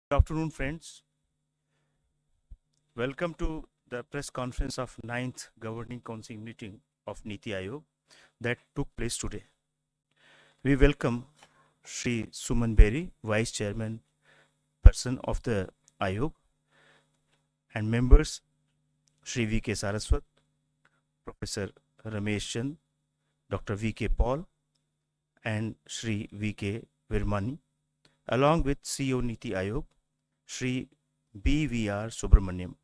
Good afternoon, friends. Welcome to the press conference of 9th Governing Council meeting of NITI Aayog that took place today. We welcome Shri Suman Berry, Vice Chairman person of the Ayog, and members Shri V.K. Saraswat, Professor Ramesh Chand, Dr. V.K. Paul, and Shri V.K. Virmani, along with CEO NITI Aayog, Shri B.V.R. Subramaniam.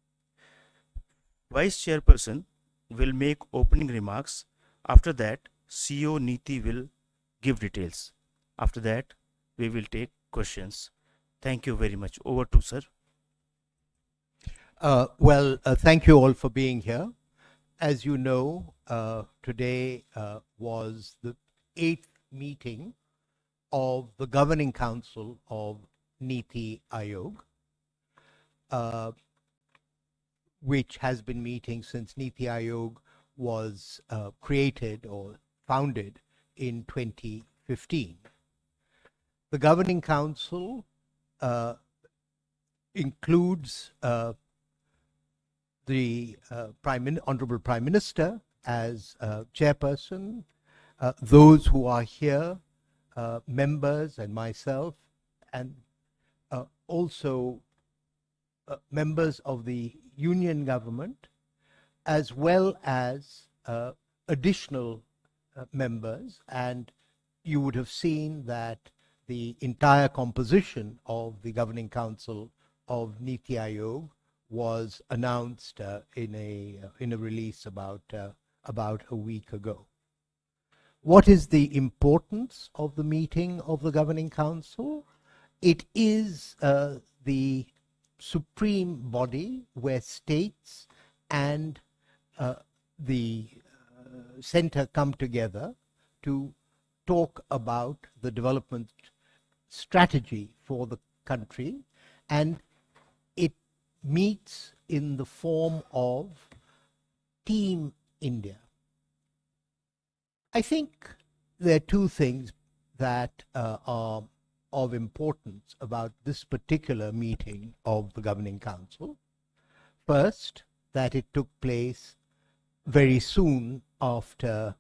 Vice Chairperson will make opening remarks. After that, CEO NITI will give details. After that, we will take questions. Thank you very much. Over to sir. Thank you all for being here. As you know, today was the 8th meeting of the Governing Council of NITI Aayog, which has been meeting since NITI Aayog was created or founded in 2015. The Governing Council includes the Honorable Prime Minister as chairperson, those who are here, members and myself, and also members of the union government, as well as additional members. And you would have seen that the entire composition of the Governing Council of NITI Aayog was announced in a release about a week ago. What is the importance of the meeting of the Governing Council? It is the supreme body where states and the center come together to talk about the development strategy for the country, and it meets in the form of Team India. I think there are two things that are of importance about this particular meeting of the Governing Council. First, that it took place very soon after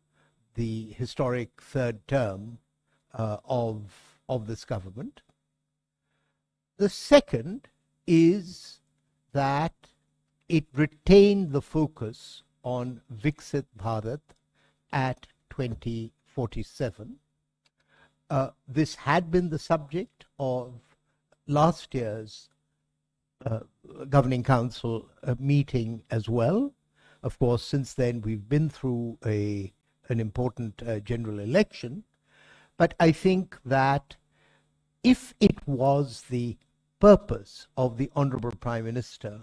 the historic third term of this government. The second is that it retained the focus on Viksit Bharat at 2047. This had been the subject of last year's Governing Council meeting as well. Of course, since then we've been through an important general election, but I think that if it was the purpose of the Honorable Prime Minister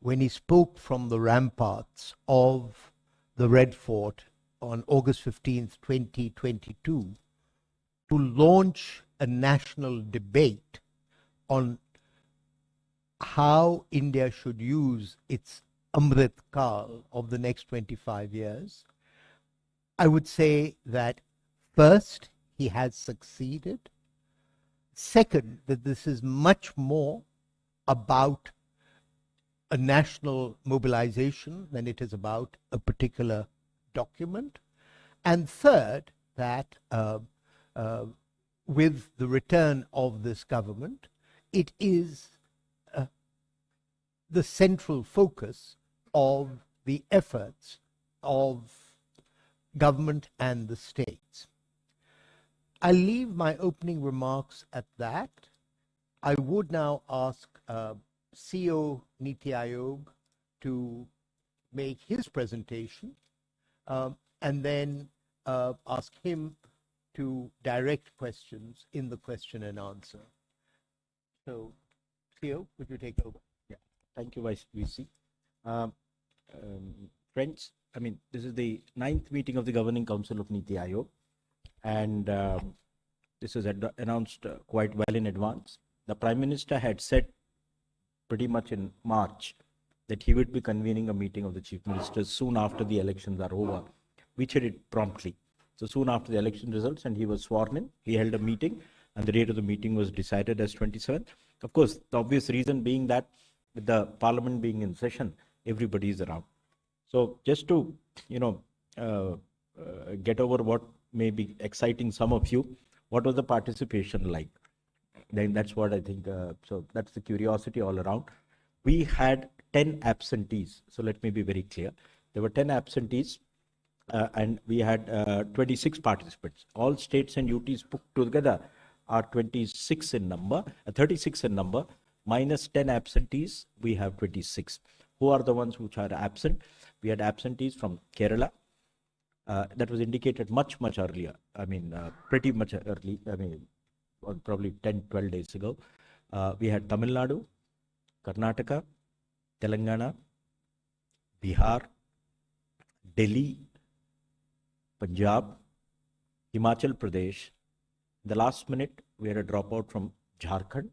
when he spoke from the ramparts of the Red Fort on August 15th, 2022, to launch a national debate on how India should use its Amrit Kal of the next 25 years, I would say that first, he has succeeded. Second, that this is much more about a national mobilization than it is about a particular document. And third, that with the return of this government, it is the central focus of the efforts of government and the states. I'll leave my opening remarks at that. I would now ask CEO NITI Aayog to make his presentation and then ask him to direct questions in the question and answer. So, CEO, would you take over? Yeah, thank you, Vice VC. Friends, this is the 9th meeting of the Governing Council of NITI Aayog, and this was announced quite well in advance. The Prime Minister had said pretty much in March that he would be convening a meeting of the Chief Ministers soon after the elections are over, which he did promptly. So soon after the election results and he was sworn in, he held a meeting, and the date of the meeting was decided as 27th. Of course, the obvious reason being that with the parliament being in session, everybody is around. So just to, get over what may be exciting some of you, what was the participation like? Then that's what I think. So that's the curiosity all around. We had 10 absentees. So let me be very clear. There were 10 absentees and we had 26 participants. All states and UTs put together are 26 in number, 36 in number, minus 10 absentees, we have 26. Who are the ones which are absent? We had absentees from Kerala. That was indicated much earlier. I mean, pretty much early. I mean, probably 10, 12 days ago. We had Tamil Nadu, Karnataka, Telangana, Bihar, Delhi, Punjab, Himachal Pradesh. The last minute, we had a dropout from Jharkhand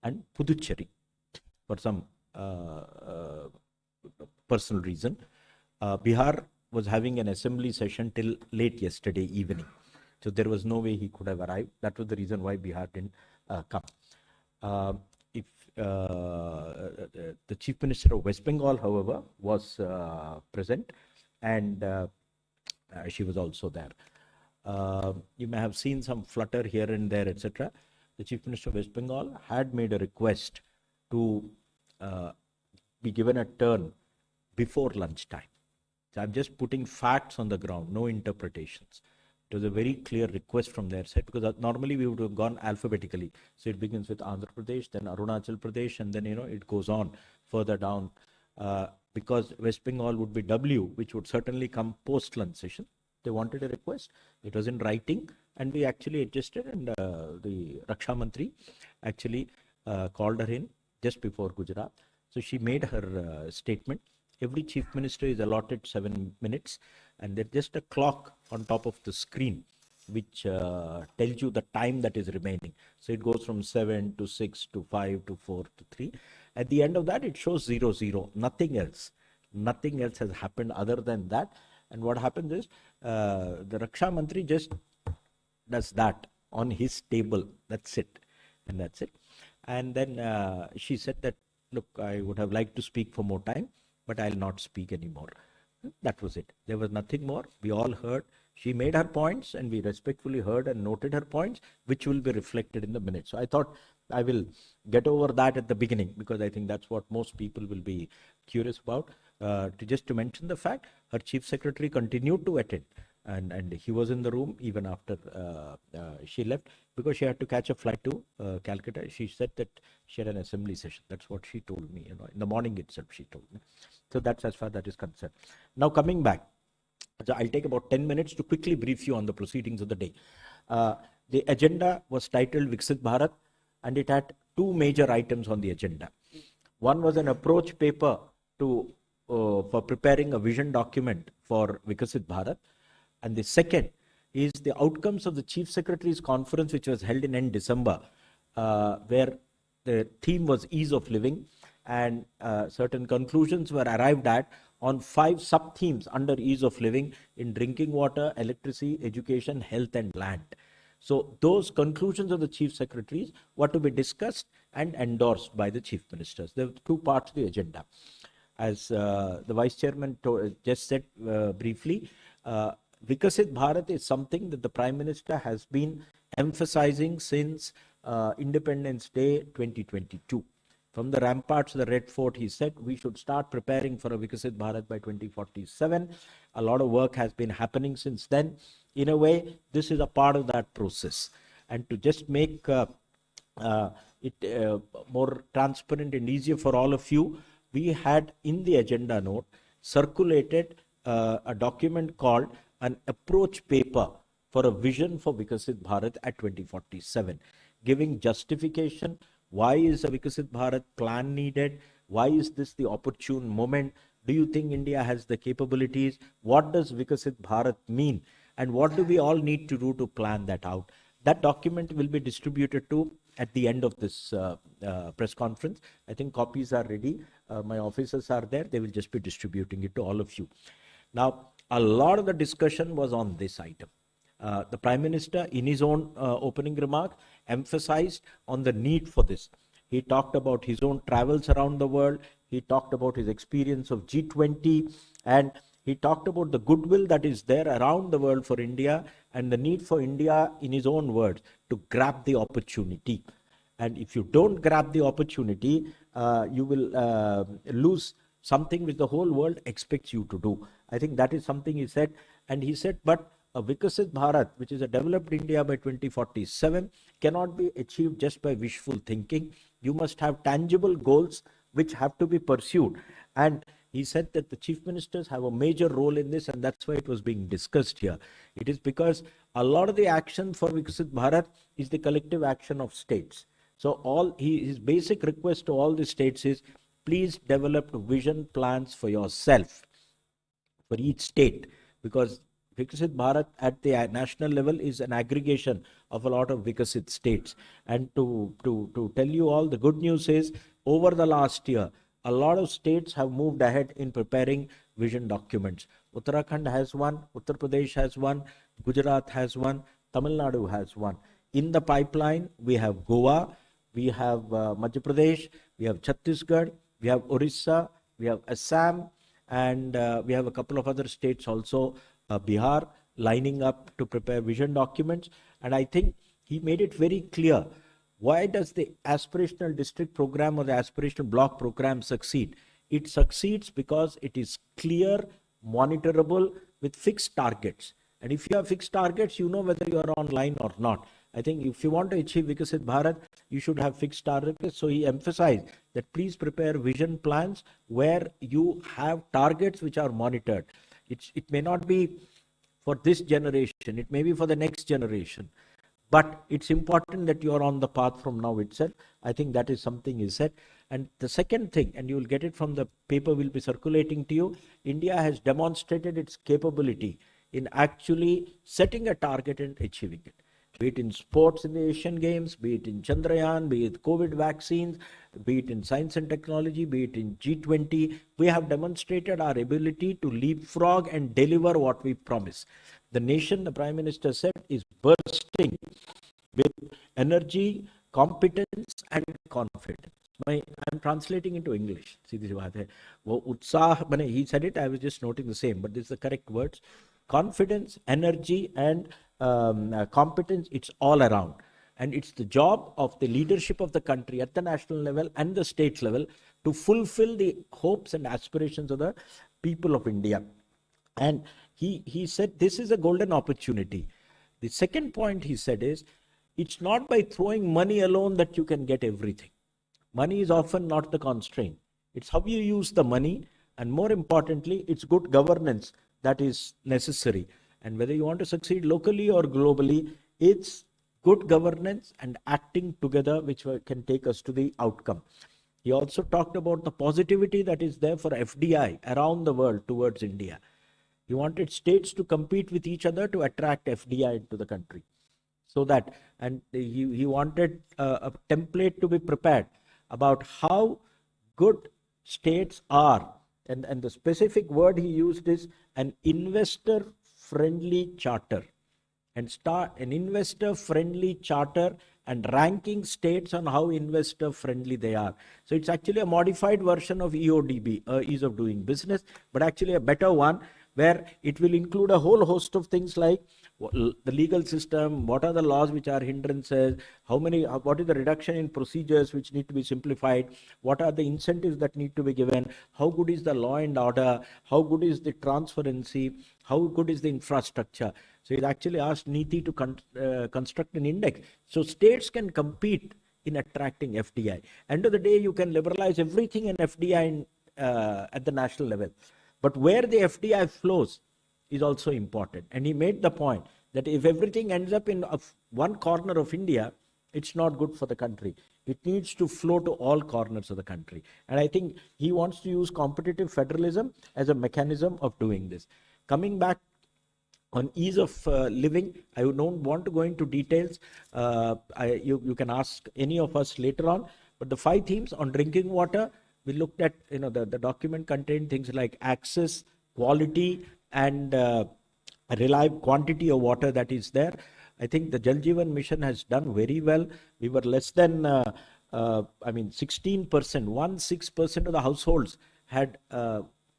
and Puducherry for some personal reason. Bihar was having an assembly session till late yesterday evening. So there was no way he could have arrived. That was the reason why Bihar didn't come. The Chief Minister of West Bengal, however, was present, and she was also there. You may have seen some flutter here and there, etc. The Chief Minister of West Bengal had made a request to be given a turn before lunchtime. So I'm just putting facts on the ground, no interpretations. It was a very clear request from their side, because normally we would have gone alphabetically. So it begins with Andhra Pradesh, then Arunachal Pradesh, and then it goes on further down. Because West Bengal would be W, which would certainly come post lunch session. They wanted a request. It was in writing, and we actually adjusted, and the Raksha Mantri actually called her in just before Gujarat. So she made her statement. Every chief minister is allotted 7 minutes, and there's just a clock on top of the screen which tells you the time that is remaining. So it goes from 7 to 6 to 5 to 4 to 3. At the end of that, it shows 00. Nothing else. Nothing else has happened other than that. And what happens is the Raksha Mantri just does that on his table. That's it. And that's it. And then she said that, look, I would have liked to speak for more time, but I'll not speak anymore. That was it. There was nothing more. We all heard. She made her points, and we respectfully heard and noted her points, which will be reflected in the minutes. So I thought I will get over that at the beginning, because I think that's what most people will be curious about. To mention the fact, her chief secretary continued to attend, and he was in the room even after she left, because she had to catch a flight to Calcutta. She said that she had an assembly session. That's what she told me. In the morning itself, she told me. So that's as far as that is concerned. Now coming back, so I'll take about 10 minutes to quickly brief you on the proceedings of the day. The agenda was titled Viksit Bharat, and it had two major items on the agenda. One was an approach paper for preparing a vision document for Viksit Bharat, and the second is the outcomes of the Chief Secretary's conference, which was held in end December, where the theme was ease of living, and certain conclusions were arrived at on 5 sub-themes under ease of living in drinking water, electricity, education, health, and land. So those conclusions of the Chief Secretaries were to be discussed and endorsed by the Chief Ministers. There were 2 parts of the agenda. As the Vice Chairman just said briefly, Viksit Bharat is something that the Prime Minister has been emphasizing since Independence Day 2022. From the ramparts to the Red Fort, he said we should start preparing for a Viksit Bharat by 2047. A lot of work has been happening since then. In a way, this is a part of that process. And to just make it more transparent and easier for all of you, we had in the agenda note circulated a document called an approach paper for a vision for Viksit Bharat at 2047, giving justification. Why is a Viksit Bharat plan needed? Why is this the opportune moment? Do you think India has the capabilities? What does Viksit Bharat mean? And what do we all need to do to plan that out? That document will be distributed at the end of this press conference. I think copies are ready. My officers are there. They will just be distributing it to all of you. Now, a lot of the discussion was on this item. The Prime Minister, in his own opening remark, emphasized on the need for this. He talked about his own travels around the world. He talked about his experience of G20, and he talked about the goodwill that is there around the world for India and the need for India, in his own words, to grab the opportunity. And if you don't grab the opportunity, you will lose something which the whole world expects you to do. I think that is something he said. And he said, but a Vikasit Bharat, which is a developed India by 2047, cannot be achieved just by wishful thinking. You must have tangible goals which have to be pursued. And he said that the chief ministers have a major role in this, and that's why it was being discussed here. It is because a lot of the action for Vikasit Bharat is the collective action of states. So his basic request to all the states is, please develop vision plans for yourself, for each state, because Vikasit Bharat at the national level is an aggregation of a lot of Vikasit states. And to tell you all, the good news is, over the last year, a lot of states have moved ahead in preparing vision documents. Uttarakhand has one, Uttar Pradesh has one, Gujarat has one, Tamil Nadu has one. In the pipeline, we have Goa, we have Madhya Pradesh, we have Chhattisgarh, we have Odisha, we have Assam, and we have a couple of other states also, Bihar, lining up to prepare vision documents. And I think he made it very clear, why does the aspirational district program or the aspirational block program succeed? It succeeds because it is clear, monitorable, with fixed targets. And if you have fixed targets, you know whether you are online or not. I think if you want to achieve Vikasit Bharat, you should have fixed targets. So he emphasized that please prepare vision plans where you have targets which are monitored. It may not be for this generation, it may be for the next generation, but it's important that you are on the path from now itself. I think that is something he said. And the second thing, and you will get it from the paper we'll be circulating to you, India has demonstrated its capability in actually setting a target and achieving it. Be it in sports in the Asian Games, be it in Chandrayaan, be it COVID vaccines, be it in science and technology, be it in G20, we have demonstrated our ability to leapfrog and deliver what we promise. The nation, the Prime Minister said, is bursting with energy, competence and confidence. I'm translating into English. See, this is what he said it, I was just noting the same, but this is the correct words. Confidence, energy and competence, it's all around. And it's the job of the leadership of the country at the national level and the state level to fulfill the hopes and aspirations of the people of India. And he said this is a golden opportunity. The second point he said is, it's not by throwing money alone that you can get everything. Money is often not the constraint. It's how you use the money, and more importantly, it's good governance that is necessary. And whether you want to succeed locally or globally, it's good governance and acting together which can take us to the outcome. He also talked about the positivity that is there for FDI around the world towards India. He wanted states to compete with each other to attract FDI into the country. So that, and he wanted a template to be prepared about how good states are. And the specific word he used is an investor-friendly charter. And start an investor-friendly charter and ranking states on how investor-friendly they are. So it's actually a modified version of EODB, ease of doing business, but actually a better one, where it will include a whole host of things like the legal system, what are the laws which are hindrances, what is the reduction in procedures which need to be simplified, what are the incentives that need to be given, how good is the law and order, how good is the transparency, how good is the infrastructure. So it actually asked NITI to construct an index so states can compete in attracting FDI. End of the day, you can liberalize everything in FDI at the national level. But where the FDI flows is also important. And he made the point that if everything ends up in one corner of India, it's not good for the country. It needs to flow to all corners of the country. And I think he wants to use competitive federalism as a mechanism of doing this. Coming back on ease of living, I don't want to go into details. You can ask any of us later on. But the 5 themes on drinking water, we looked at, the document contained things like access, quality, and a reliable quantity of water that is there. I think the Jal Jeevan mission has done very well. We were less than I mean, 16%, 16% of the households had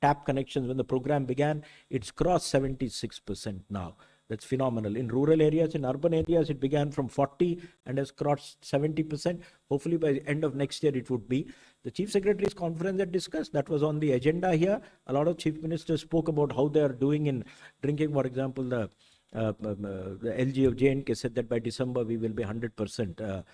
tap connections when the program began. It's crossed 76% now. That's phenomenal. In rural areas, in urban areas, it began from 40 and has crossed 70%. Hopefully by the end of next year, it would be. The Chief Secretary's conference that discussed, that was on the agenda here. A lot of chief ministers spoke about how they are doing in drinking. For example, the LG of J&K said that by December, we will be 100%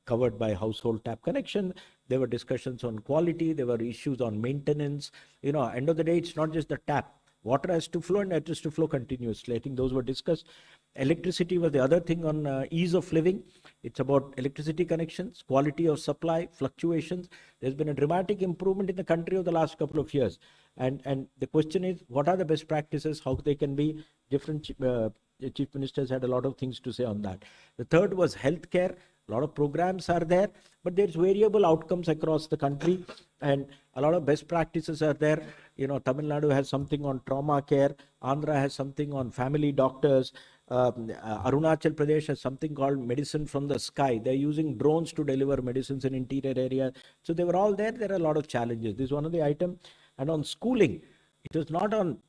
covered by household tap connection. There were discussions on quality. There were issues on maintenance. You know, end of the day, it's not just the tap. Water has to flow and it has to flow continuously. I think those were discussed. Electricity was the other thing on ease of living. It's about electricity connections, quality of supply, fluctuations. There's been a dramatic improvement in the country over the last couple of years. And the question is, what are the best practices, how they can be different? Chief ministers had a lot of things to say on that. The third was healthcare. A lot of programs are there, but there's variable outcomes across the country, and a lot of best practices are there. You know, Tamil Nadu has something on trauma care, Andhra has something on family doctors, Arunachal Pradesh has something called medicine from the sky. They're using drones to deliver medicines in interior area. So they were all there. There are a lot of challenges. This is one of the items. And on schooling, it was not on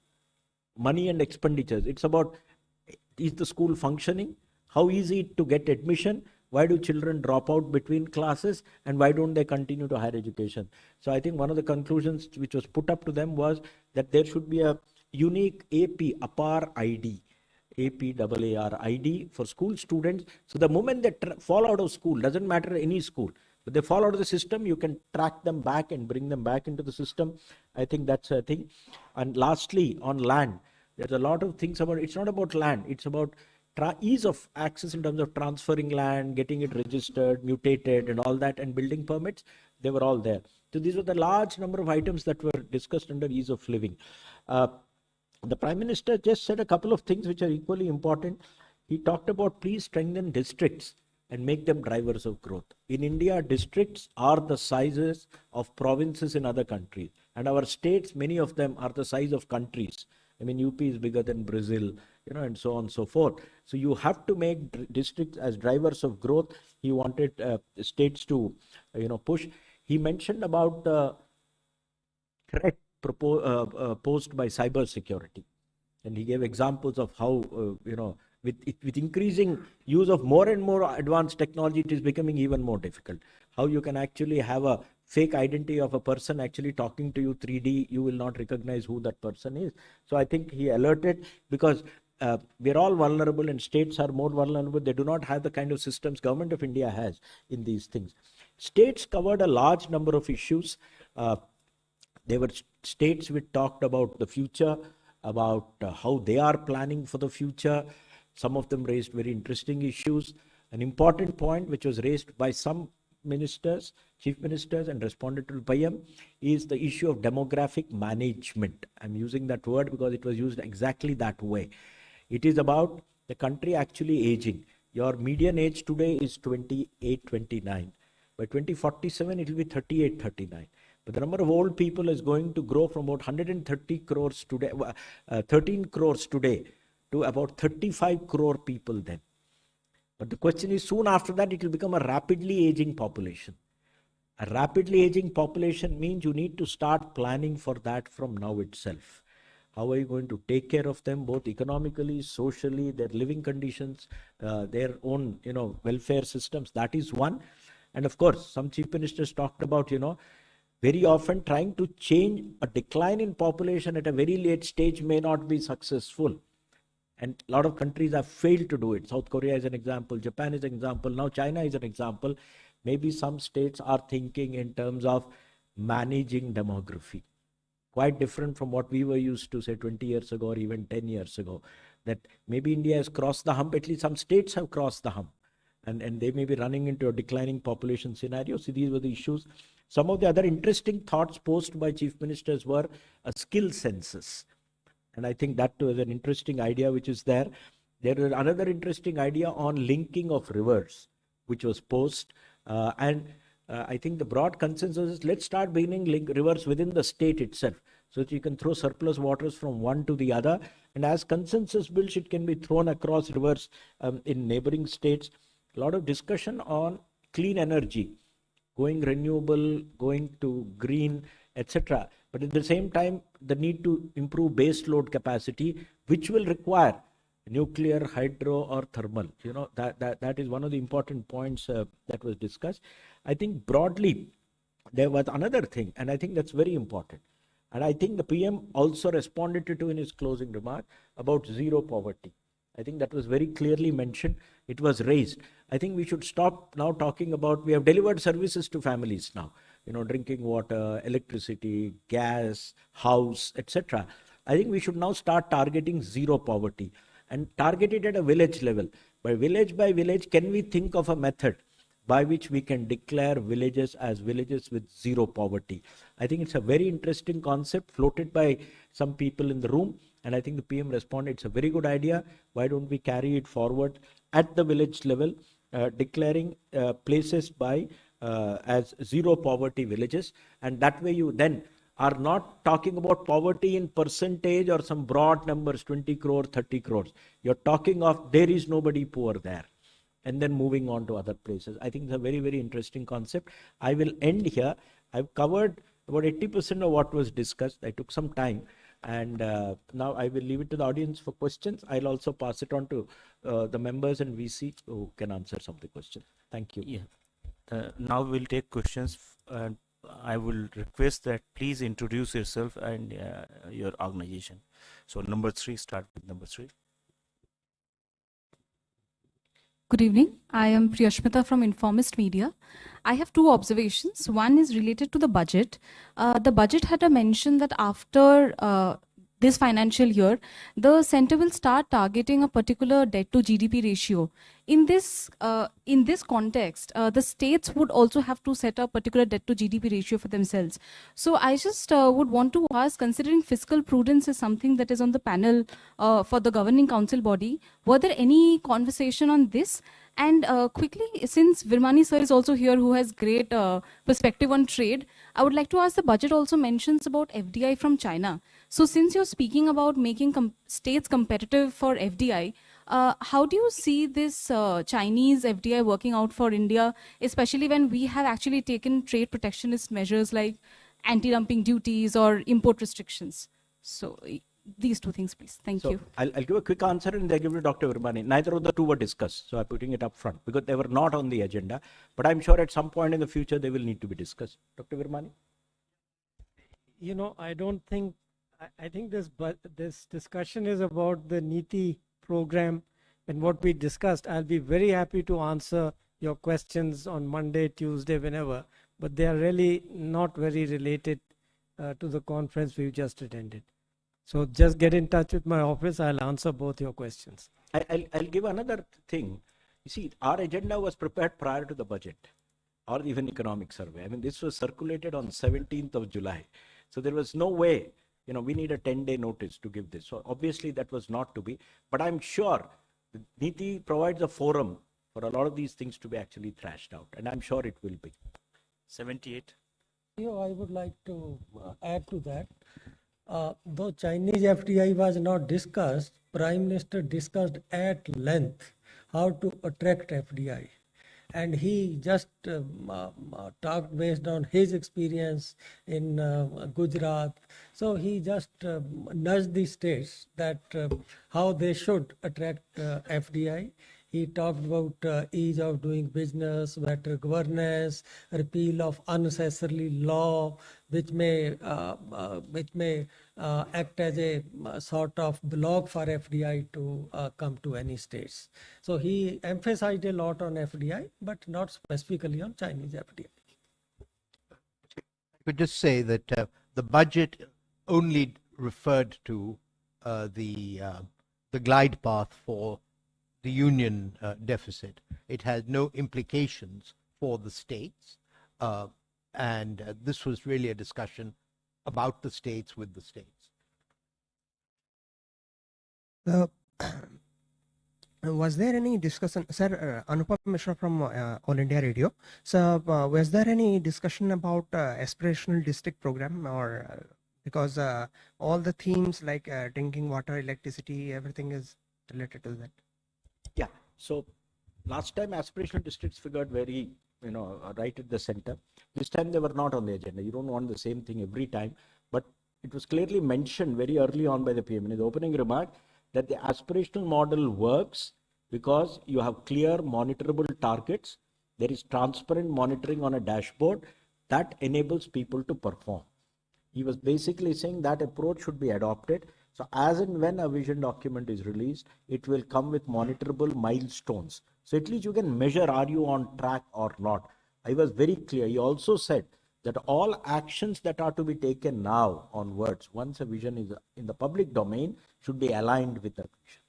money and expenditures. It's about, is the school functioning? How easy to get admission? Why do children drop out between classes, and why don't they continue to higher education? So I think one of the conclusions which was put up to them was that there should be a unique AP APAR ID, APAAR ID for school students. So the moment they fall out of school, doesn't matter any school, but they fall out of the system, you can track them back and bring them back into the system. I think that's a thing. And lastly, on land, there's a lot of things about, it's not about land, it's about ease of access in terms of transferring land, getting it registered, mutated and all that, and building permits. They were all there. So these were the large number of items that were discussed under ease of living. The Prime Minister just said a couple of things which are equally important. He talked about please strengthen districts and make them drivers of growth. In India, districts are the sizes of provinces in other countries. And our states, many of them are the size of countries. I mean, UP is bigger than Brazil, you know, and so on and so forth. So you have to make districts as drivers of growth. He wanted states to, push. He mentioned about the threat posed by cyber security. And he gave examples of how, with increasing use of more and more advanced technology, it is becoming even more difficult. How you can actually have a fake identity of a person actually talking to you 3D, you will not recognize who that person is. So I think he alerted, because we're all vulnerable and states are more vulnerable. They do not have the kind of systems Government of India has in these things. States covered a large number of issues. There were states which talked about the future, about how they are planning for the future. Some of them raised very interesting issues. An important point which was raised by some ministers, chief ministers, and responded to by him is the issue of demographic management. I'm using that word because it was used exactly that way. It is about the country actually aging. Your median age today is 28, 29. By 2047, it will be 38, 39. But the number of old people is going to grow from about 130 crores today, 13 crores today, to about 35 crore people then. But the question is, soon after that, it will become a rapidly aging population. A rapidly aging population means you need to start planning for that from now itself. How are you going to take care of them, both economically, socially, their living conditions, their own, welfare systems? That is one. And of course, some chief ministers talked about, very often trying to change a decline in population at a very late stage may not be successful. And a lot of countries have failed to do it. South Korea is an example. Japan is an example. Now China is an example. Maybe some states are thinking in terms of managing demography. Quite different from what we were used to, say, 20 years ago or even 10 years ago. That maybe India has crossed the hump. At least some states have crossed the hump. And they may be running into a declining population scenario. So these were the issues. Some of the other interesting thoughts posed by chief ministers were a skill census. And I think that was an interesting idea which is there. There is another interesting idea on linking of rivers, which was posed. I think the broad consensus is, let's start beginning link rivers within the state itself, so that you can throw surplus waters from one to the other. And as consensus builds, it can be thrown across rivers in neighboring states. A lot of discussion on clean energy. going renewable, going to green, etc. But at the same time, the need to improve base load capacity, which will require nuclear, hydro, or thermal. That is one of the important points that was discussed. I think broadly, there was another thing, and I think that's very important. And I think the PM also responded to in his closing remark about zero poverty. I think that was very clearly mentioned. It was raised. I think we should stop now talking about, we have delivered services to families now, drinking water, electricity, gas, house, etc. I think we should now start targeting zero poverty and target it at a village level. By village, can we think of a method by which we can declare villages as villages with zero poverty? I think it's a very interesting concept floated by some people in the room. And I think the PM responded, it's a very good idea. Why don't we carry it forward at the village level, declaring places as zero poverty villages. And that way you then are not talking about poverty in percentage or some broad numbers, 20 crore, 30 crores. You're talking of there is nobody poor there. And then moving on to other places. I think it's a very, very interesting concept. I will end here. I've covered about 80% of what was discussed. I took some time. And now I will leave it to the audience for questions. I'll also pass it on to the members and VC who can answer some of the questions. Thank you. Yeah. Now we'll take questions. And I will request that please introduce yourself and your organization. So number 3, start with number 3. Good evening. I am Priyashmita from Informist Media. I have 2 observations. One is related to the budget. The budget had a mention that after this financial year, the center will start targeting a particular debt to GDP ratio. In this context, the states would also have to set a particular debt to GDP ratio for themselves. So I just would want to ask, considering fiscal prudence is something that is on the panel for the governing council body, were there any conversation on this? And quickly, since Virmani sir is also here, who has great perspective on trade, I would like to ask, the budget also mentions about FDI from China. So since you're speaking about making states competitive for FDI, how do you see this Chinese FDI working out for India, especially when we have actually taken trade protectionist measures like anti-dumping duties or import restrictions? So these 2 things, please. Thank you. I'll give a quick answer and then give it to Dr. Virmani. Neither of the 2 were discussed, so I'm putting it up front because they were not on the agenda. But I'm sure at some point in the future they will need to be discussed. Dr. Virmani? I don't think, I think this discussion is about the NITI program and what we discussed. I'll be very happy to answer your questions on Monday, Tuesday, whenever, but they are really not very related to the conference we've just attended. So just get in touch with my office. I'll answer both your questions. I'll give another thing. You see, our agenda was prepared prior to the budget or even economic survey. I mean, this was circulated on 17th of July. So there was no way, we need a 10-day notice to give this. So obviously that was not to be, but I'm sure the NITI provides a forum for a lot of these things to be actually thrashed out. And I'm sure it will be. 78. I would like to add to that. Though Chinese FDI was not discussed, Prime Minister discussed at length how to attract FDI. And he just talked based on his experience in Gujarat. So he just nudged the states that how they should attract FDI. He talked about ease of doing business, better governance, repeal of unnecessary law, which may act as a sort of block for FDI to come to any states. So he emphasized a lot on FDI, but not specifically on Chinese FDI. I could just say that the budget only referred to the glide path for the union deficit. It had no implications for the states, and this was really a discussion about the states with the states. Was there any discussion, sir? Anupam Mishra from All India Radio. So, was there any discussion about aspirational district program, or because all the themes like drinking water, electricity, everything is related to that? Yeah. So last time aspirational districts figured very right at the center. This time they were not on the agenda. You don't want the same thing every time, but it was clearly mentioned very early on by the PM in his opening remark that the aspirational model works because you have clear monitorable targets. There is transparent monitoring on a dashboard that enables people to perform. He was basically saying that approach should be adopted. So as and when a vision document is released, it will come with monitorable milestones. So at least you can measure, are you on track or not? I was very clear. He also said that all actions that are to be taken now onwards, once a vision is in the public domain, should be aligned with that vision.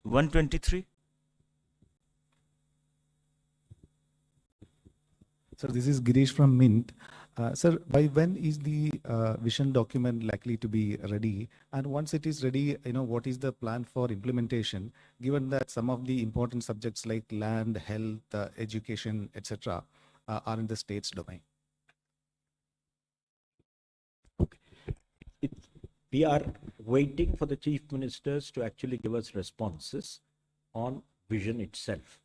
123. Sir, this is Girish from Mint. Sir, by when is the vision document likely to be ready? And once it is ready, what is the plan for implementation, given that some of the important subjects like land, health, education, etc., are in the state's domain? We are waiting for the chief ministers to actually give us responses on vision itself.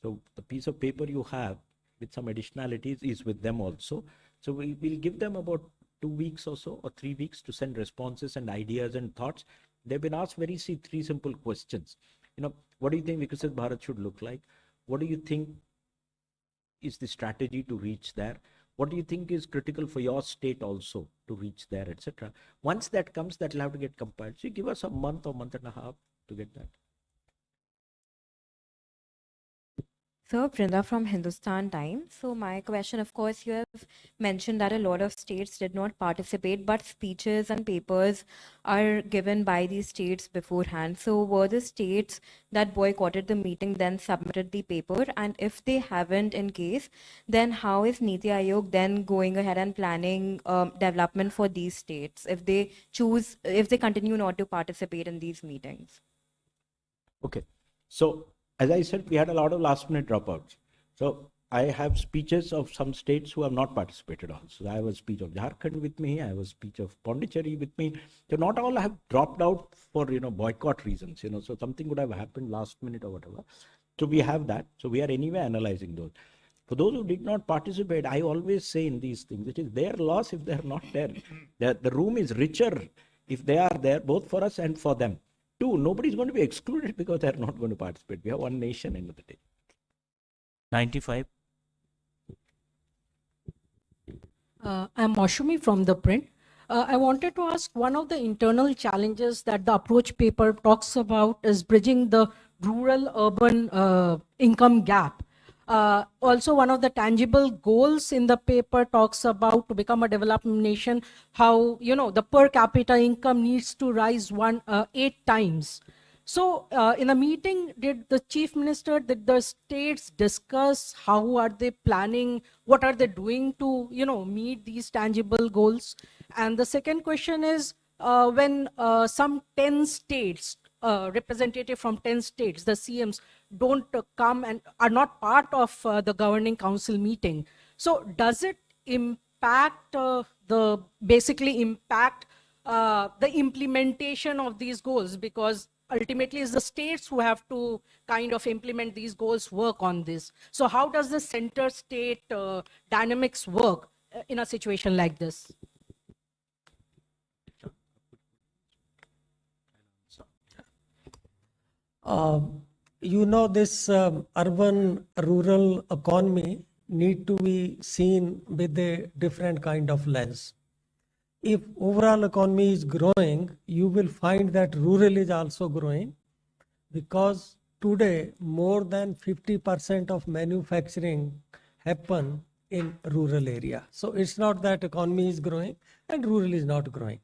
So the piece of paper you have with some additionalities is with them also. So we will give them about 2 weeks or so, or 3 weeks, to send responses and ideas and thoughts. They've been asked three simple questions. What do you think Viksit Bharat should look like? What do you think is the strategy to reach there? What do you think is critical for your state also to reach there, etc.? Once that comes, that will have to get compiled. So you give us a month or month and a half to get that. So, Brinda from Hindustan Times. So, my question, of course, you have mentioned that a lot of states did not participate, but speeches and papers are given by these states beforehand. So, were the states that boycotted the meeting then submitted the paper? And if they haven't, in case, then how is NITI Aayog then going ahead and planning development for these states if they continue not to participate in these meetings? Okay. So, as I said, we had a lot of last minute dropouts. So I have speeches of some states who have not participated also. I have a speech of Jharkhand with me. I have a speech of Pondicherry with me. So not all have dropped out for, boycott reasons, so something would have happened last minute or whatever. So we have that. So we are anyway analyzing those. For those who did not participate, I always say in these things, it is their loss if they are not there. The room is richer if they are there, both for us and for them. Two, nobody is going to be excluded because they are not going to participate. We have one nation end of the day. 95. I'm Mashumi from The Print. I wanted to ask, one of the internal challenges that the approach paper talks about is bridging the rural-urban income gap. Also, one of the tangible goals in the paper talks about to become a developing nation, how, the per capita income needs to rise 8 times. So in a meeting, did the chief minister, did the states discuss how are they planning, what are they doing to, meet these tangible goals? And the second question is, when some 10 states, representative from 10 states, the CMs, don't come and are not part of the governing council meeting. So does it impact the implementation of these goals? Because ultimately it's the states who have to kind of implement these goals, work on this. So how does the center state dynamics work in a situation like this? This urban-rural economy need to be seen with a different kind of lens. If overall economy is growing, you will find that rural is also growing, because today more than 50% of manufacturing happen in rural area. So it's not that economy is growing and rural is not growing.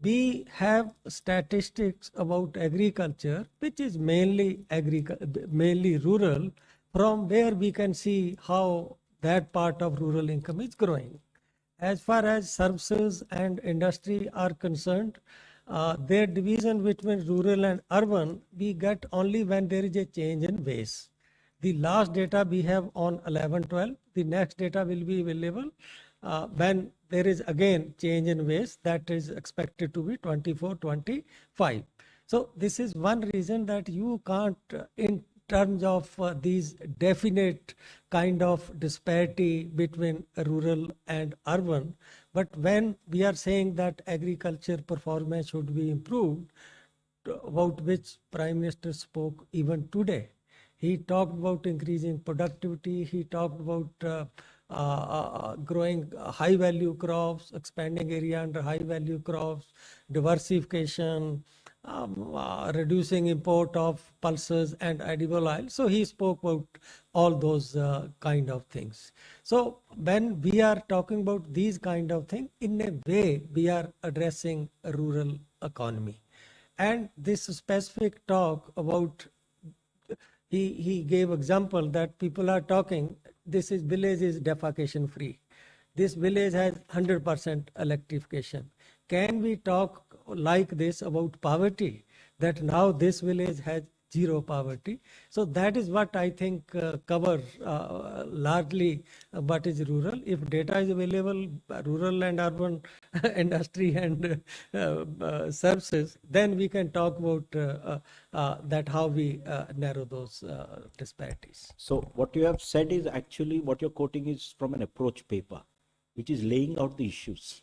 We have statistics about agriculture, which is mainly rural, from where we can see how that part of rural income is growing. As far as services and industry are concerned, their division between rural and urban, we get only when there is a change in base. The last data we have on 11-12, the next data will be available when there is again change in base, that is expected to be 24-25. So this is one reason that you can't, in terms of these definite kind of disparity between rural and urban. But when we are saying that agriculture performance should be improved, about which Prime Minister spoke even today, he talked about increasing productivity. He talked about growing high value crops, expanding area under high value crops, diversification, reducing import of pulses and edible oil. So he spoke about all those kind of things. So when we are talking about these kind of things, in a way we are addressing a rural economy. And this specific talk about, he gave example that people are talking, this is village is defecation free. This village has 100% electrification. Can we talk like this about poverty, that now this village has zero poverty? So that is what I think cover largely what is rural. If data is available, rural and urban industry and services, then we can talk about that how we narrow those disparities. So what you have said is actually what you're quoting is from an approach paper, which is laying out the issues.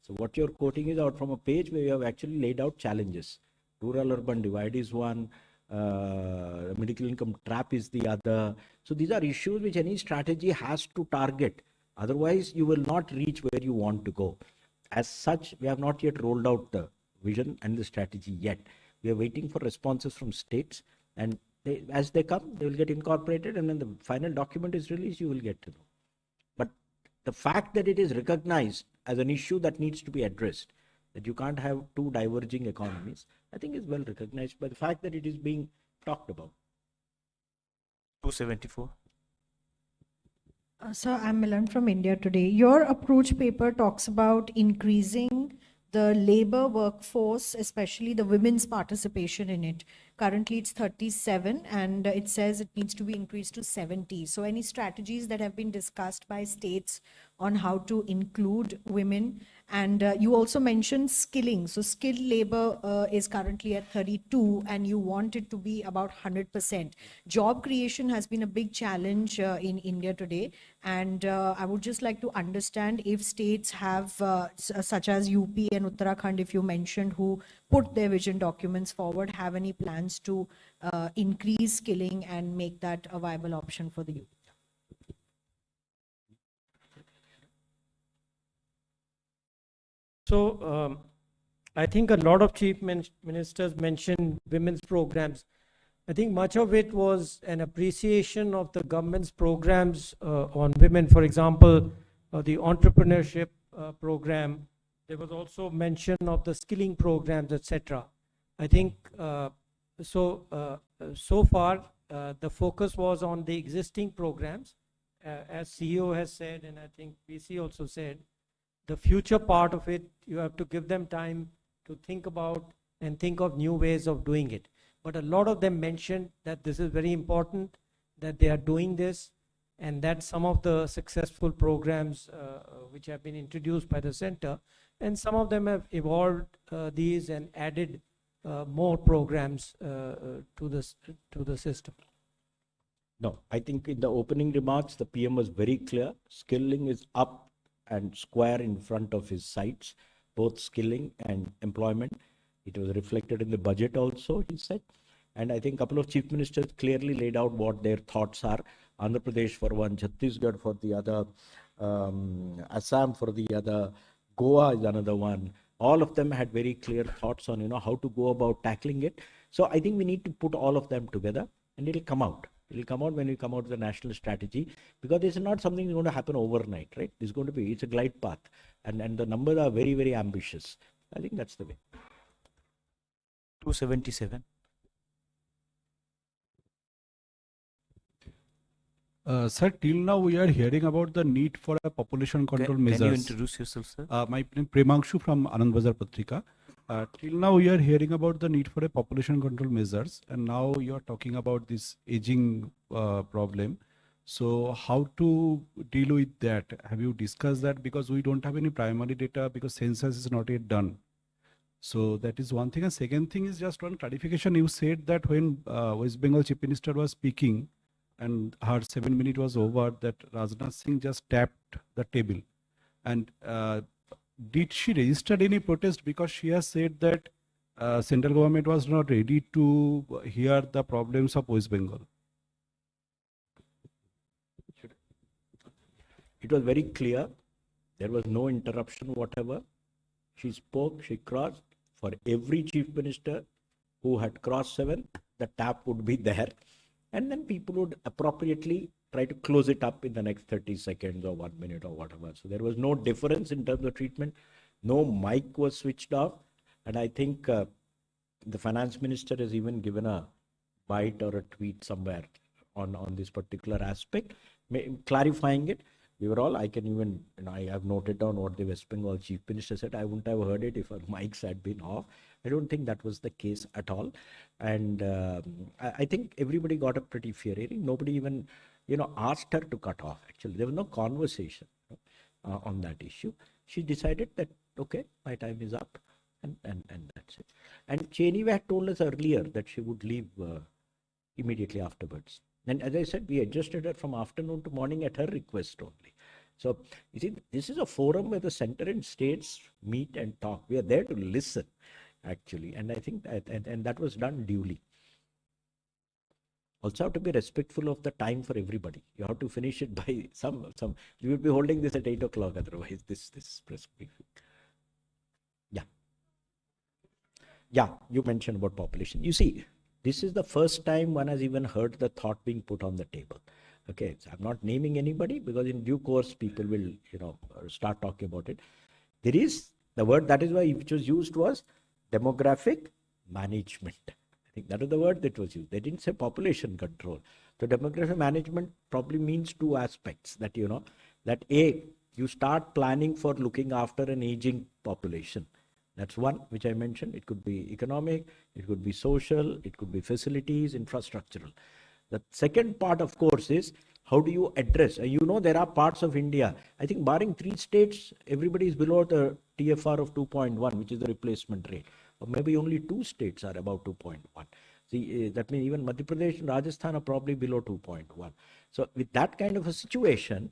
So what you're quoting is out from a page where you have actually laid out challenges. Rural-urban divide is one, medical income trap is the other. So these are issues which any strategy has to target. Otherwise, you will not reach where you want to go. As such, we have not yet rolled out the vision and the strategy yet. We are waiting for responses from states, and as they come, they will get incorporated, and when the final document is released, you will get to know. But the fact that it is recognized as an issue that needs to be addressed, that you can't have two diverging economies, I think is well recognized by the fact that it is being talked about. 274. Sir, I'm Milan from India Today. Your approach paper talks about increasing the labor workforce, especially the women's participation in it. Currently, it's 37, and it says it needs to be increased to 70. So any strategies that have been discussed by states on how to include women? And you also mentioned skilling. So skilled labor is currently at 32, and you want it to be about 100%. Job creation has been a big challenge in India today. And I would just like to understand if states have, such as UP and Uttarakhand, if you mentioned, who put their vision documents forward, have any plans to increase skilling and make that a viable option for the youth? So I think a lot of chief ministers mentioned women's programs. I think much of it was an appreciation of the government's programs on women. For example, the entrepreneurship program. There was also mention of the skilling programs, etc. I think so far the focus was on the existing programs, as CEO has said, and I think VC also said. The future part of it, you have to give them time to think about and think of new ways of doing it. But a lot of them mentioned that this is very important, that they are doing this, and that some of the successful programs which have been introduced by the center, and some of them have evolved these and added more programs to the system. No, I think in the opening remarks, the PM was very clear. Skilling is up and square in front of his sights, both skilling and employment. It was reflected in the budget also, he said. And I think a couple of chief ministers clearly laid out what their thoughts are. Andhra Pradesh for one, Chhattisgarh for the other, Assam for the other, Goa is another one. All of them had very clear thoughts on, how to go about tackling it. So I think we need to put all of them together, and it'll come out. It will come out when we come out with the national strategy, because this is not something that's going to happen overnight, right? It's a glide path, and the numbers are very, very ambitious. I think that's the way. 277. Sir, till now we are hearing about the need for a population control measures. Can you introduce yourself, sir? My name is Premangshu from Anand Bazar Patrika. Till now we are hearing about the need for a population control measures, and now you are talking about this aging problem. So how to deal with that? Have you discussed that? Because we don't have any primary data, because census is not yet done. So that is one thing. And second thing is just one clarification. You said that when West Bengal Chief Minister was speaking and her 7 minutes was over, that Rajnath Singh just tapped the table. And did she register any protest because she has said that central government was not ready to hear the problems of West Bengal? It was very clear. There was no interruption whatever. She spoke, she crossed. For every chief minister who had crossed 7, the tap would be there. And then people would appropriately try to close it up in the next 30 seconds or 1 minute or whatever. So there was no difference in terms of treatment. No mic was switched off. And I think the finance minister has even given a bite or a tweet somewhere on this particular aspect, clarifying it. We were all, I can even, I have noted down what the West Bengal Chief Minister said. I wouldn't have heard it if our mics had been off. I don't think that was the case at all. And I think everybody got a pretty fair hearing. Nobody even, asked her to cut off. Actually, there was no conversation on that issue. She decided that, okay, my time is up, and that's it. And Cheney had told us earlier that she would leave immediately afterwards. And as I said, we adjusted her from afternoon to morning at her request only. So, you see, this is a forum where the center and states meet and talk. We are there to listen, actually. And I think that was done duly. Also have to be respectful of the time for everybody. You have to finish it by some. We will be holding this at 8 o'clock otherwise, this press briefing. Yeah, you mentioned about population. You see, this is the first time one has even heard the thought being put on the table. Okay, so I'm not naming anybody because in due course people will, start talking about it. There is the word that is why which was used was demographic management. I think that is the word that was used. They didn't say population control. So demographic management probably means two aspects that, that A, you start planning for looking after an aging population. That's one which I mentioned. It could be economic, it could be social, it could be facilities, infrastructural. The second part, of course, is how do you address? There are parts of India, I think barring 3 states, everybody is below the TFR of 2.1, which is the replacement rate. Or maybe only 2 states are about 2.1. See, that means even Madhya Pradesh and Rajasthan are probably below 2.1. So with that kind of a situation,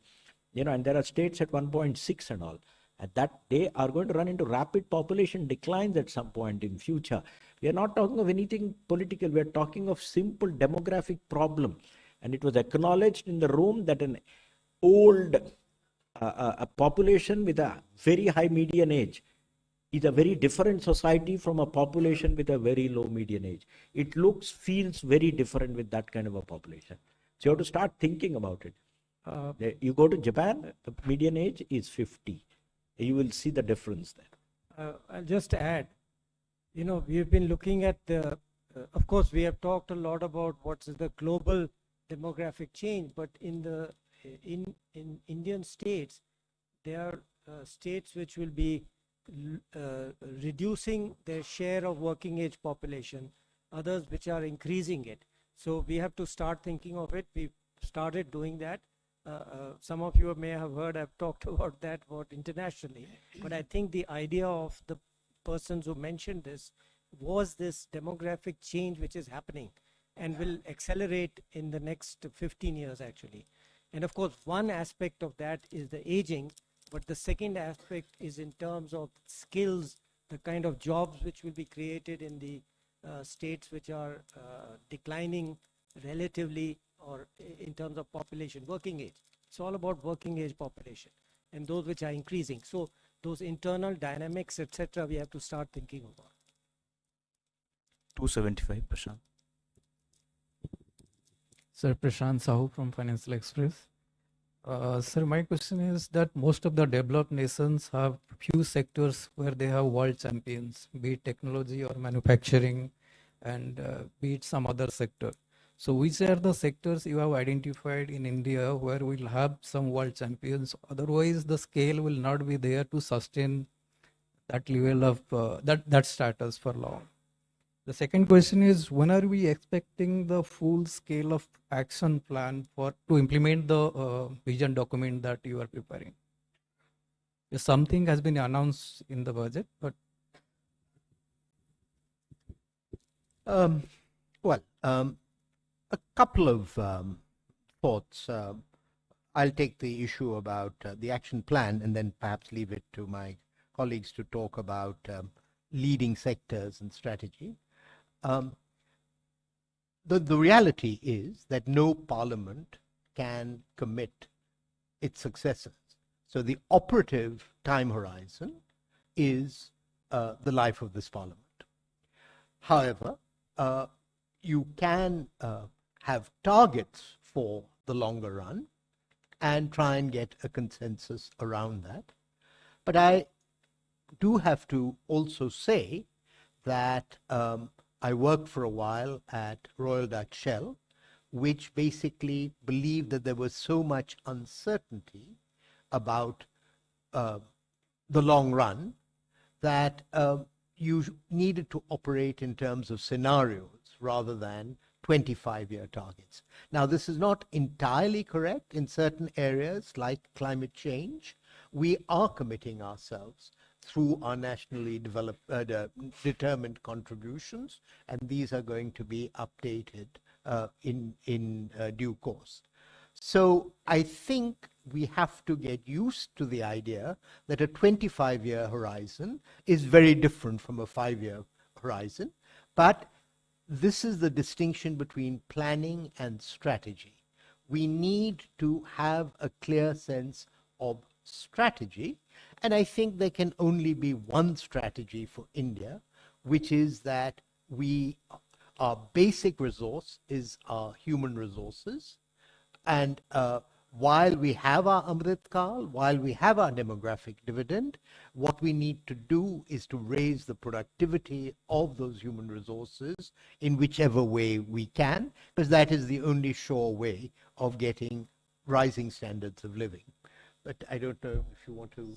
and there are states at 1.6 and all, and that they are going to run into rapid population declines at some point in future. We are not talking of anything political. We are talking of simple demographic problem. And it was acknowledged in the room that an old a population with a very high median age is a very different society from a population with a very low median age. It looks, feels very different with that kind of a population. So you have to start thinking about it. You go to Japan, the median age is 50. You will see the difference there. I'll just add, we've been looking at the, of course, we have talked a lot about what's the global demographic change, but in Indian states, there are states which will be reducing their share of working age population, others which are increasing it. So we have to start thinking of it. We've started doing that. Some of you may have heard I've talked about that internationally, but I think the idea of the persons who mentioned this was this demographic change which is happening and will accelerate in the next 15 years actually. And of course, one aspect of that is the aging, but the second aspect is in terms of skills, the kind of jobs which will be created in the states which are declining relatively or in terms of population, working age. It's all about working age population and those which are increasing. So those internal dynamics, etc., we have to start thinking about. 275%. Sir, Prashant Sahu from Financial Express. Sir, my question is that most of the developed nations have few sectors where they have world champions, be it technology or manufacturing, and be it some other sector. So which are the sectors you have identified in India where we'll have some world champions? Otherwise, the scale will not be there to sustain that level of that status for long. The second question is, when are we expecting the full scale of action plan to implement the vision document that you are preparing? Something has been announced in the budget, but Um, a couple of thoughts. I'll take the issue about the action plan and then perhaps leave it to my colleagues to talk about leading sectors and strategy. The reality is that no parliament can commit its successors. So the operative time horizon is the life of this parliament. However, you can have targets for the longer run and try and get a consensus around that. But I do have to also say that I worked for a while at Royal Dutch Shell, which basically believed that there was so much uncertainty about the long run that you needed to operate in terms of scenarios rather than 25-year targets. Now, this is not entirely correct in certain areas like climate change. We are committing ourselves through our nationally determined contributions, and these are going to be updated in due course. So I think we have to get used to the idea that a 25-year horizon is very different from a 5-year horizon, but this is the distinction between planning and strategy. We need to have a clear sense of strategy, and I think there can only be one strategy for India, which is that our basic resource is our human resources, and while we have our Amrit Kal, while we have our demographic dividend, what we need to do is to raise the productivity of those human resources in whichever way we can, because that is the only sure way of getting rising standards of living. But I don't know if you want to.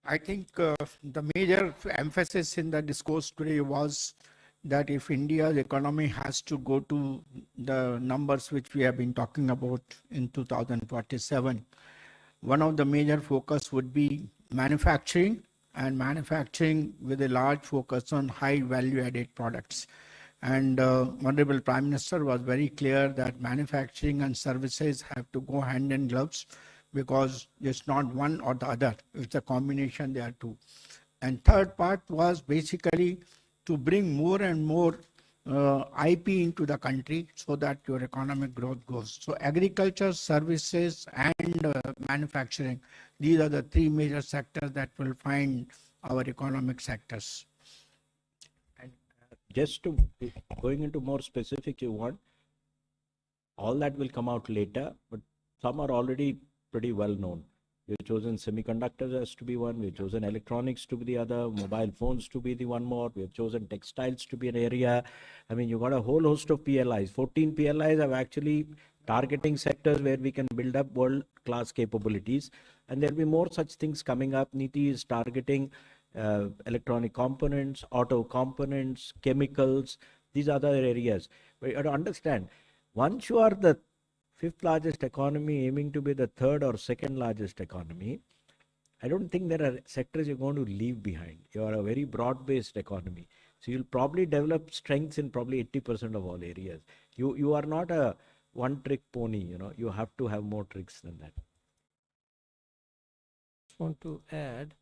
I think the major emphasis in the discourse today was that if India's economy has to go to the numbers which we have been talking about in 2047, one of the major focus would be manufacturing, and manufacturing with a large focus on high value-added products. And Honorable Prime Minister was very clear that manufacturing and services have to go hand in gloves, because it's not one or the other, it's a combination, there are two. And third part was basically to bring more and more IP into the country so that your economic growth goes. So agriculture, services, and manufacturing, these are the three major sectors that will find our economic sectors. And just to going into more specific, you want, all that will come out later, but some are already pretty well known. We've chosen semiconductors as to be one, we've chosen electronics to be the other, mobile phones to be the one more, we've chosen textiles to be an area. I mean, you've got a whole host of PLIs. 14 PLIs are actually targeting sectors where we can build up world-class capabilities. And there'll be more such things coming up. NITI is targeting electronic components, auto components, chemicals, these other areas. But you have to understand, once you are the fifth largest economy aiming to be the third or second largest economy, I don't think there are sectors you're going to leave behind. You are a very broad-based economy. So you'll probably develop strengths in probably 80% of all areas. You are not a one-trick pony, you know, you have to have more tricks than that. Just want to add,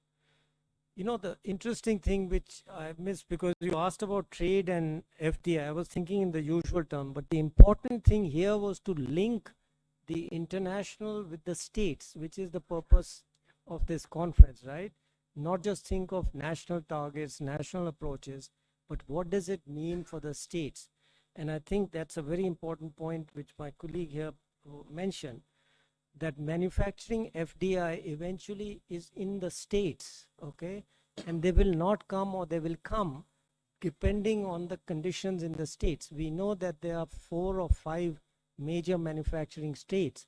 you know, the interesting thing which I missed, because you asked about trade and FDI, I was thinking in the usual term, but the important thing here was to link the international with the states, which is the purpose of this conference, right? Not just think of national targets, national approaches, but what does it mean for the states? And I think that's a very important point which my colleague here mentioned, that manufacturing FDI eventually is in the states, okay? And they will not come, or they will come depending on the conditions in the states. We know that there are 4 or 5 major manufacturing states,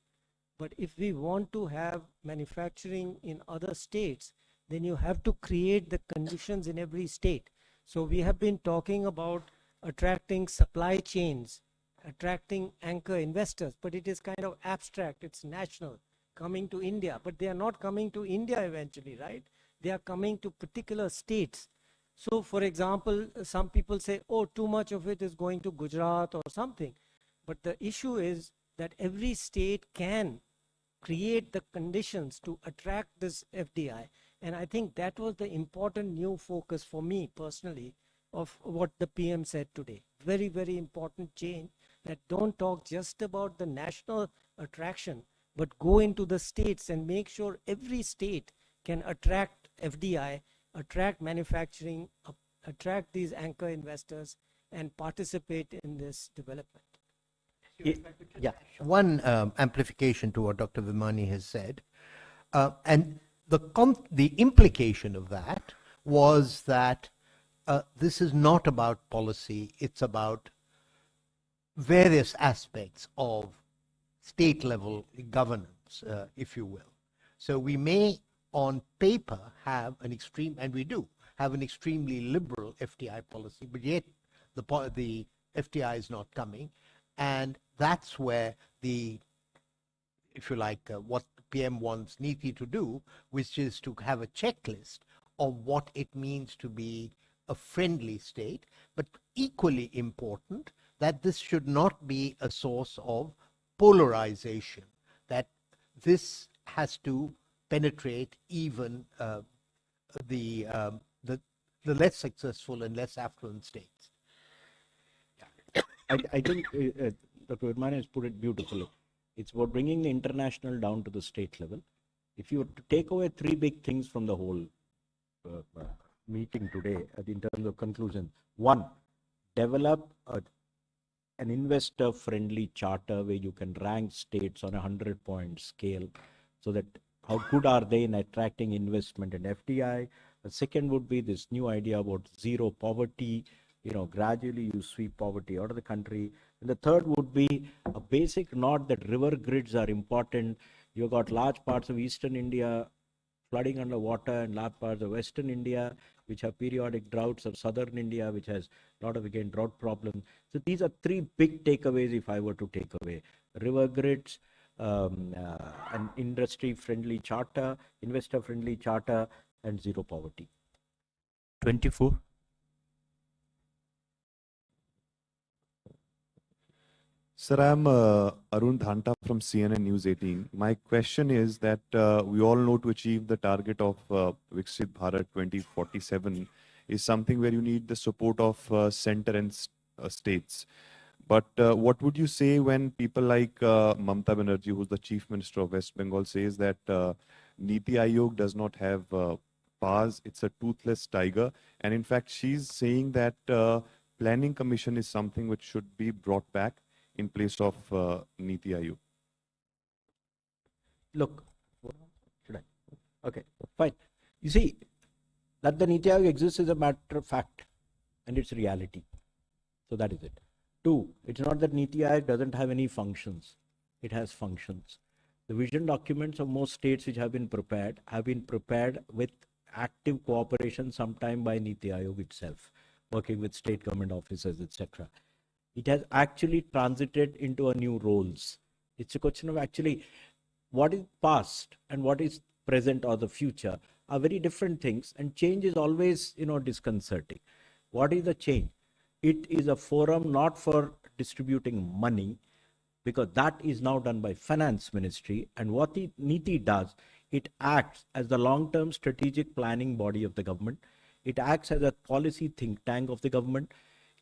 but if we want to have manufacturing in other states, then you have to create the conditions in every state. So we have been talking about attracting supply chains, attracting anchor investors, but it is kind of abstract, it's national, coming to India, but they are not coming to India eventually, right? They are coming to particular states. So, for example, some people say, oh, too much of it is going to Gujarat or something. But the issue is that every state can create the conditions to attract this FDI. And I think that was the important new focus for me personally of what the PM said today. Very, very important change, that don't talk just about the national attraction, but go into the states and make sure every state can attract FDI, attract manufacturing, attract these anchor investors, and participate in this development. Yeah, one amplification to what Dr. Vimani has said. And the implication of that was that this is not about policy, it's about various aspects of state level governance, if you will. So we may on paper have an extreme, and we do have an extremely liberal FDI policy, but yet the FDI is not coming. And that's where if you like, what the PM wants NITI to do, which is to have a checklist of what it means to be a friendly state, but equally important, that this should not be a source of polarization, that this has to penetrate even the less successful and less affluent states. I think Dr. Virmani has put it beautifully. It's about bringing the international down to the state level. If you were to take away three big things from the whole meeting today, in terms of conclusion: one, develop an investor-friendly charter where you can rank states on a 100-point scale, so that how good are they in attracting investment and FDI. The second would be this new idea about zero poverty. Gradually you sweep poverty out of the country. And the third would be a basic nod that river grids are important. You've got large parts of eastern India flooding underwater, and large parts of western India which have periodic droughts, or southern India which has a lot of, again, drought problems. So these are three big takeaways if I were to take away: river grids, an industry-friendly charter, investor-friendly charter, and zero poverty. 24. Sir, I'm Arun Dhanta from CNN News 18. My question is that we all know to achieve the target of Viksit Bharat 2047 is something where you need the support of center and states. But what would you say when people like Mamata Banerjee, who's the Chief Minister of West Bengal, says that NITI Aayog does not have powers, it's a toothless tiger. And in fact, she's saying that Planning Commission is something which should be brought back in place of NITI Aayog. Look, should I? Okay, fine. You see, that the NITI Aayog exists is a matter of fact, and it's reality. So that is it. Two, it's not that NITI Aayog doesn't have any functions. It has functions. The vision documents of most states which have been prepared with active cooperation, sometime by NITI Aayog itself, working with state government officers, etc. It has actually transited into a new roles. It's a question of actually what is past and what is present or the future are very different things, and change is always, disconcerting. What is the change? It is a forum not for distributing money, because that is now done by Finance Ministry. And what the NITI does, it acts as the long-term strategic planning body of the government. It acts as a policy think tank of the government.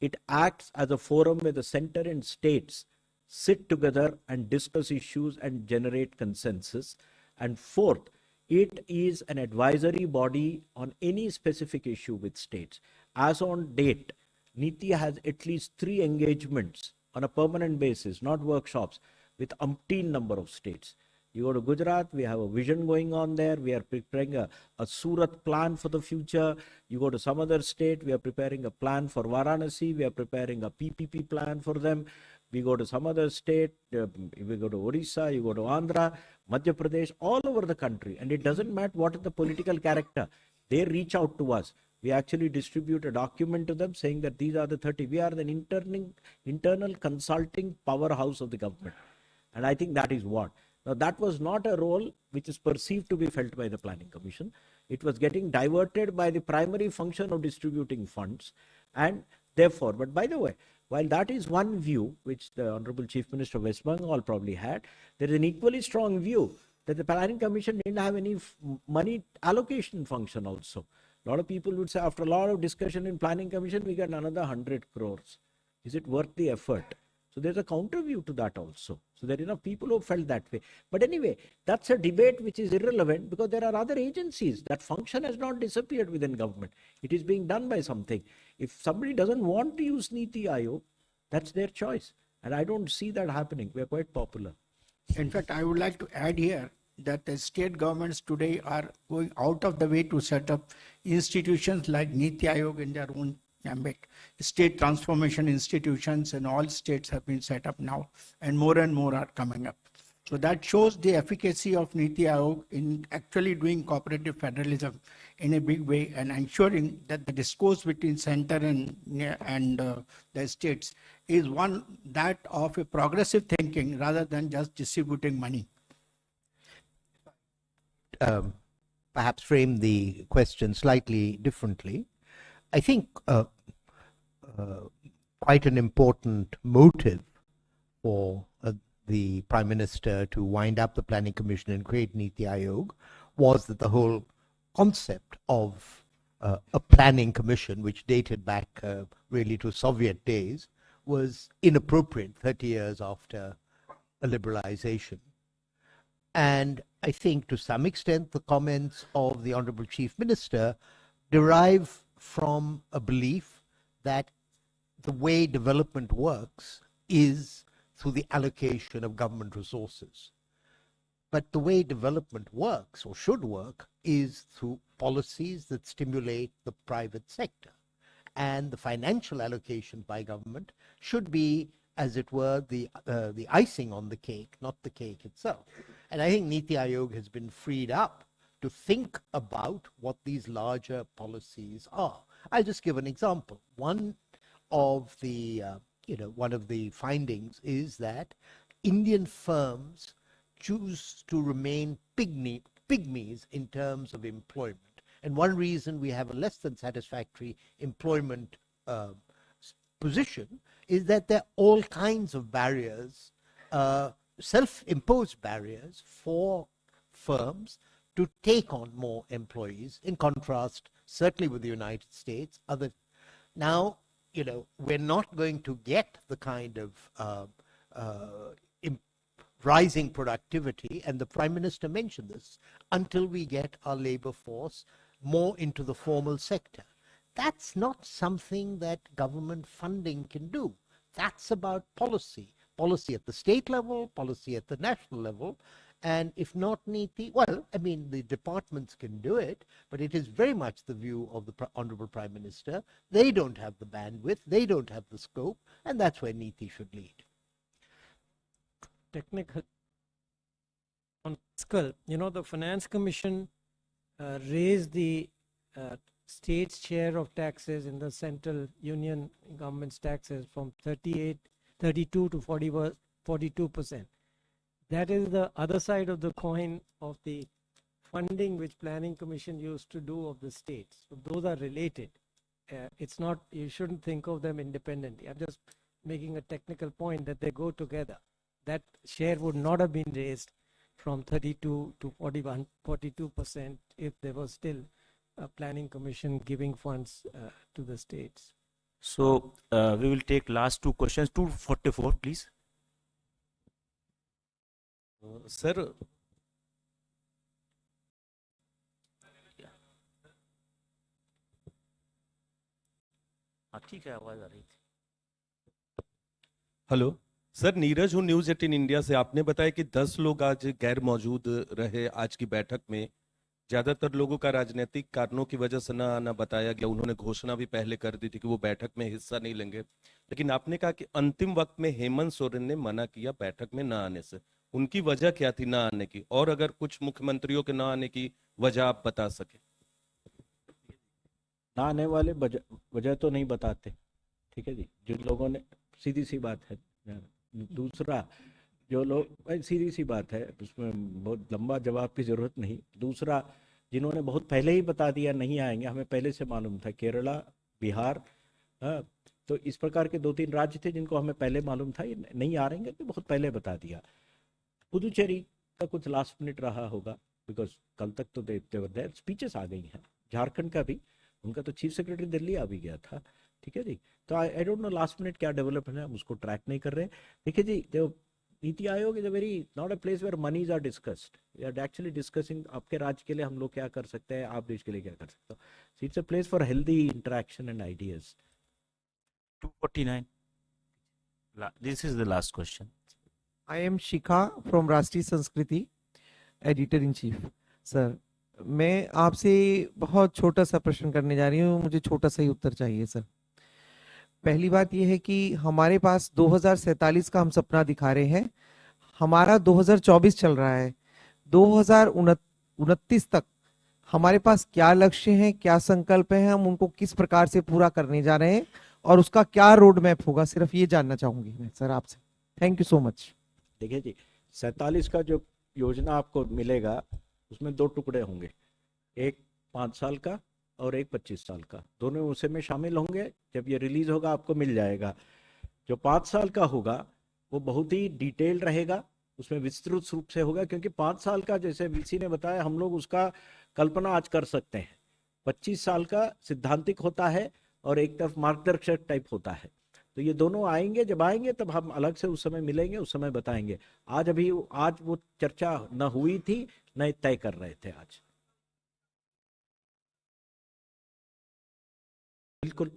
It acts as a forum where the center and states sit together and discuss issues and generate consensus. And fourth, it is an advisory body on any specific issue with states. As on date, NITI has at least 3 engagements on a permanent basis, not workshops, with umpteen number of states. You go to Gujarat, we have a vision going on there. We are preparing a Surat plan for the future. You go to some other state, we are preparing a plan for Varanasi. We are preparing a PPP plan for them. We go to some other state, we go to Odisha, you go to Andhra, Madhya Pradesh, all over the country. And it doesn't matter what is the political character. They reach out to us. We actually distribute a document to them saying that these are the 30. We are the internal consulting powerhouse of the government. And I think that is what. Now, that was not a role which is perceived to be felt by the Planning Commission. It was getting diverted by the primary function of distributing funds. And therefore, but by the way, while that is one view, which the Honorable Chief Minister of West Bengal probably had, there is an equally strong view that the Planning Commission didn't have any money allocation function also. A lot of people would say, after a lot of discussion in Planning Commission, we got another 100 crores. Is it worth the effort? So there's a counter view to that also. So there are enough people who felt that way. But anyway, that's a debate which is irrelevant because there are other agencies. That function has not disappeared within government. It is being done by something. If somebody doesn't want to use NITI Aayog, that's their choice. And I don't see that happening. We are quite popular. In fact, I would like to add here that the state governments today are going out of the way to set up institutions like NITI Aayog in their own ambit. State transformation institutions in all states have been set up now, and more are coming up. So that shows the efficacy of NITI Aayog in actually doing cooperative federalism in a big way and ensuring that the discourse between center and the states is one that of a progressive thinking rather than just distributing money. Perhaps frame the question slightly differently. I think quite an important motive for the Prime Minister to wind up the Planning Commission and create NITI Aayog was that the whole concept of a planning commission, which dated back really to Soviet days, was inappropriate 30 years after a liberalization. And I think to some extent the comments of the Honorable Chief Minister derive from a belief that the way development works is through the allocation of government resources. But the way development works, or should work, is through policies that stimulate the private sector. And the financial allocation by government should be, as it were, the icing on the cake, not the cake itself. And I think NITI Aayog has been freed up to think about what these larger policies are. I'll just give an example. One of the findings is that Indian firms choose to remain pygmies in terms of employment. And one reason we have a less than satisfactory employment position is that there are all kinds of barriers, self-imposed barriers for firms to take on more employees, in contrast, certainly with the United States. Now, we're not going to get the kind of rising productivity, and the Prime Minister mentioned this, until we get our labor force more into the formal sector. That's not something that government funding can do. That's about policy at the state level, policy at the national level. And if not NITI, well, I mean, the departments can do it, but it is very much the view of the Honorable Prime Minister. They don't have the bandwidth, they don't have the scope, and that's where NITI should lead. Technical. On fiscal, the Finance Commission raised the state's share of taxes in the central union government's taxes from 32 to 42%. That is the other side of the coin of the funding which Planning Commission used to do of the states. So those are related. It's not, you shouldn't think of them independently. I'm just making a technical point that they go together. That share would not have been raised from 32 to 42% if there was still a Planning Commission giving funds to the states. So we will take last two questions. 244, please. Sir, ठीक है, आवाज आ रही थी. Hello sir, Neeraj हूँ news 18 India से. आपने बताया कि 10 लोग आज गैर मौजूद रहे आज की बैठक में. ज्यादातर लोगों का राजनीतिक कारणों की वजह से न आना बताया गया. उन्होंने घोषणा भी पहले कर दी थी कि वो बैठक में हिस्सा नहीं लेंगे, लेकिन आपने कहा कि अंतिम वक्त में हेमंत सोरेन ने मना किया बैठक में न आने से. उनकी वजह क्या थी न आने की, और अगर कुछ मुख्यमंत्रियों के न आने की वजह आप बता सके. ना आने वाले वजह तो नहीं बताते, ठीक है जी. जिन लोगों ने, सीधी सी बात है. दूसरा, जो लोग, सीधी सी बात है, उसमें बहुत लंबा जवाब की जरूरत नहीं. दूसरा, जिन्होंने बहुत पहले ही बता दिया नहीं आएंगे, हमें पहले से मालूम था, केरला, बिहार, हाँ, तो इस प्रकार के 2-3 राज्य थे जिनको हमें पहले मालूम था ये नहीं आ रहेंगे, तो बहुत पहले बता दिया। पुदुचेरी का कुछ लास्ट मिनट रहा होगा, बिकॉज कल तक तो देते स्पीचेस आ गई हैं। झारखंड का भी, उनका तो चीफ सेक्रेटरी दिल्ली आ भी गया था, ठीक है जी। तो I don't know last minute क्या डेवलपमेंट है, हम उसको ट्रैक नहीं कर रहे। देखिए जी, जो Niti Aayog is a very not a place where monies are discussed, we are actually discussing आपके राज्य के लिए हम लोग क्या कर सकते हैं, आप देश के लिए क्या कर सकते हो। It's a place for healthy interaction and ideas. 249. This is the last question. I am Shikha from राष्ट्रीय संस्कृति, एडिटर इन चीफ। सर, मैं आपसे बहुत छोटा सा प्रश्न करने जा रही हूँ, मुझे छोटा सा ही उत्तर चाहिए सर। पहली बात यह है कि हमारे पास 2047 का हम सपना दिखा रहे हैं, हमारा 2024 चल रहा है। 2029 तक हमारे पास क्या लक्ष्य हैं, क्या संकल्प हैं, हम उनको किस प्रकार से पूरा करने जा रहे हैं और उसका क्या रोड मैप होगा, सिर्फ ये जानना चाहूंगी मैं सर आपसे। Thank you so much. देखिए जी, 47 का जो योजना आपको मिलेगा उसमें 2 टुकड़े होंगे, एक 5 साल का और एक 25 साल का, दोनों उसे में शामिल होंगे। जब ये रिलीज होगा आपको मिल जाएगा। जो 5 साल का होगा वो बहुत ही डिटेल्ड रहेगा, उसमें विस्तृत रूप से होगा, क्योंकि 5 साल का जैसे वीसी ने बताया हम लोग उसका कल्पना आज कर सकते हैं। 25 साल का सिद्धांतिक होता है और एक तरफ मार्गदर्शक टाइप होता है। तो ये दोनों आएंगे, जब आएंगे तब हम अलग से उस समय मिलेंगे, उस समय बताएंगे। आज वो चर्चा न हुई थी न तय कर रहे थे आज। बिल्कुल,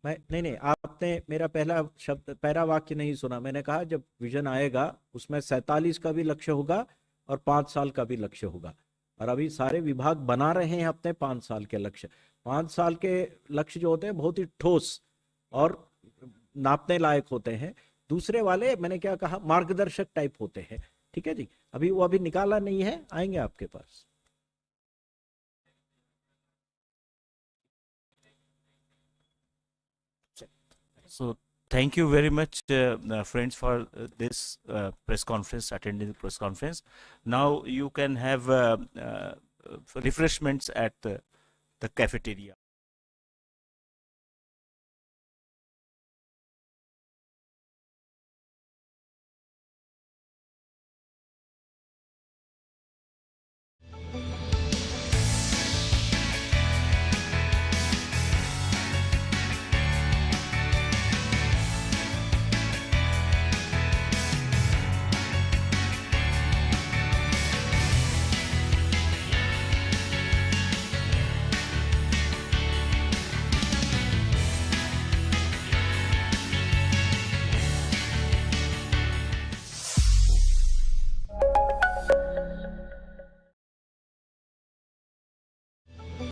मैं नहीं, आपने मेरा पहला वाक्य नहीं सुना। मैंने कहा जब विजन आएगा उसमें 47 का भी लक्ष्य होगा और 5 साल का भी लक्ष्य होगा। और अभी सारे विभाग बना रहे हैं अपने 5 साल के लक्ष्य। 5 साल के लक्ष्य जो होते हैं बहुत ही ठोस और नापने लायक होते हैं। दूसरे वाले मैंने क्या कहा, मार्गदर्शक टाइप होते हैं, ठीक है जी। अभी निकाला नहीं है, आएंगे आपके पास। So thank you very much, friends, for this press conference, attending the press conference. Now you can have refreshments at the cafeteria.